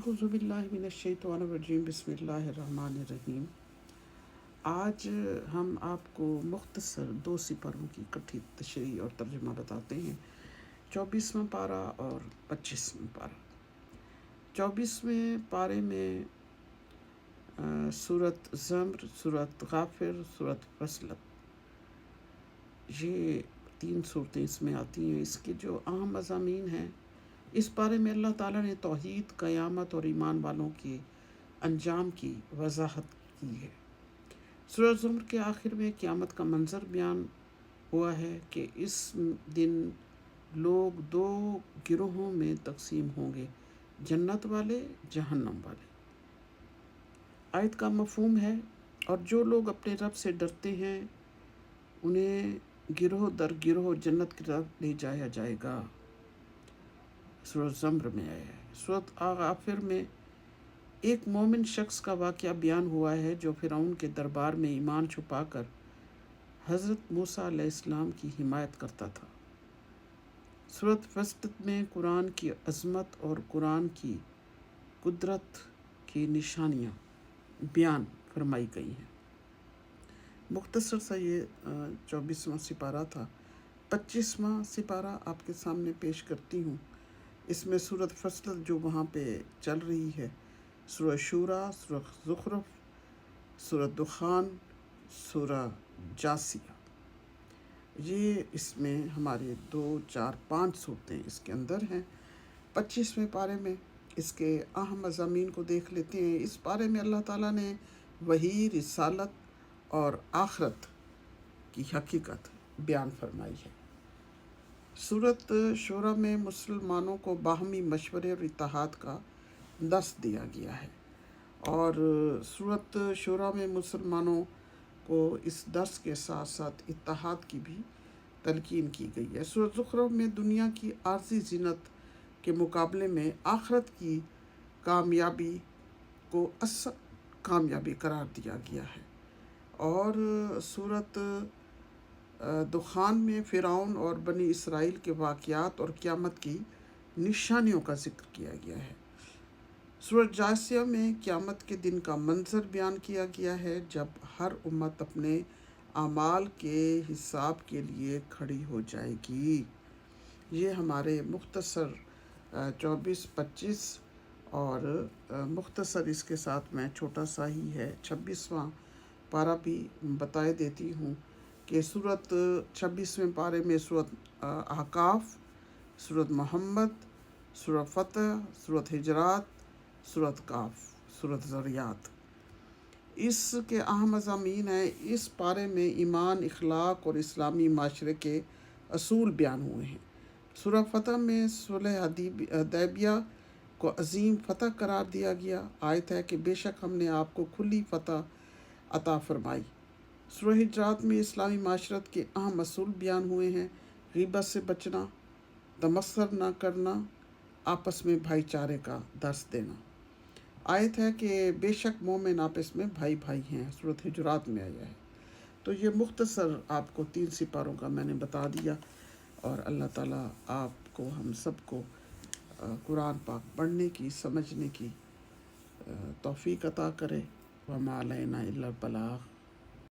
اعوذ باللہ من الشیطان الرجیم بسم اللہ الرحمن الرحیم۔ آج ہم آپ کو مختصر 2 سپاروں کی کٹھی تشریح اور ترجمہ بتاتے ہیں، 24واں پارہ اور 25واں پارہ۔ 24ویں پارے میں سورۃ زمر، سورۃ غافر، سورۃ فصلت، یہ 3 صورتیں اس میں آتی ہیں۔ اس کے جو اہم مضامین ہیں، اس بارے میں اللہ تعالیٰ نے توحید، قیامت اور ایمان والوں کے انجام کی وضاحت کی ہے۔ سورۃ زمر کے آخر میں قیامت کا منظر بیان ہوا ہے کہ اس دن لوگ 2 گروہوں میں تقسیم ہوں گے، جنت والے، جہنم والے۔ آیت کا مفہوم ہے، اور جو لوگ اپنے رب سے ڈرتے ہیں انہیں گروہ در گروہ جنت کی طرف لے جایا جائے گا۔ سورۃ زمر میں آیا ہے۔ سورۃ غافر میں ایک مومن شخص کا واقعہ بیان ہوا ہے جو فرعون کے دربار میں ایمان چھپا کر حضرت موسیٰ علیہ السلام کی حمایت کرتا تھا۔ سورۃ فصلت میں قرآن کی عظمت اور قرآن کی قدرت کی نشانیاں بیان فرمائی گئی ہیں۔ مختصر سا یہ 24واں سپارہ تھا۔ 25واں سپارہ آپ کے سامنے پیش کرتی ہوں۔ اس میں سورۃ فصلت جو وہاں پہ چل رہی ہے، سورہ شورا، سورہ زخرف، سورہ دخان، سورہ جاسیہ، یہ اس میں ہمارے 2، 4، 5 صورتیں اس کے اندر ہیں۔ 25ویں پارے میں اس کے اہم مضامین کو دیکھ لیتے ہیں۔ اس پارے میں اللہ تعالیٰ نے وحی، رسالت اور آخرت کی حقیقت بیان فرمائی ہے۔ سورۃ شورا میں مسلمانوں کو باہمی مشورے اور اتحاد کا درس دیا گیا ہے، اور سورۃ شورا میں مسلمانوں کو اس درس کے ساتھ ساتھ اتحاد کی بھی تلقین کی گئی ہے۔ سورۃ زخرف میں دنیا کی عارضی زینت کے مقابلے میں آخرت کی کامیابی کو اصل کامیابی قرار دیا گیا ہے، اور سورۃ دخان میں فرعون اور بنی اسرائیل کے واقعات اور قیامت کی نشانیوں کا ذکر کیا گیا ہے۔ سورۃ جاسیہ میں قیامت کے دن کا منظر بیان کیا گیا ہے، جب ہر امت اپنے اعمال کے حساب کے لیے کھڑی ہو جائے گی۔ یہ ہمارے مختصر 24، 25 اور مختصر اس کے ساتھ میں چھوٹا سا ہی ہے 26واں پارہ بھی بتائے دیتی ہوں کہ سورۃ 26ویں پارے میں سورۃ احقاف، سورۃ محمد، سورۃ فتح، سورۃ حجرات، سورۃ کاف، سورۃ ذریات، اس کے اہم مضامین ہیں۔ اس پارے میں ایمان، اخلاق اور اسلامی معاشرے کے اصول بیان ہوئے ہیں۔ سورہ فتح میں صلح حدیبیہ کو عظیم فتح قرار دیا گیا۔ آیت ہے کہ بے شک ہم نے آپ کو کھلی فتح عطا فرمائی۔ سورہ حجرات میں اسلامی معاشرت کے اہم اصول بیان ہوئے ہیں، غیبت سے بچنا، تمسخر نہ کرنا، آپس میں بھائی چارے کا درس دینا۔ آیت ہے کہ بے شک مومن آپس میں بھائی بھائی ہیں، سورۃ حجرات میں آیا ہے۔ تو یہ مختصر آپ کو 3 سپاروں کا میں نے بتا دیا، اور اللہ تعالیٰ آپ کو، ہم سب کو قرآن پاک پڑھنے کی، سمجھنے کی توفیق عطا کرے۔ وما علینا الا البلاغ۔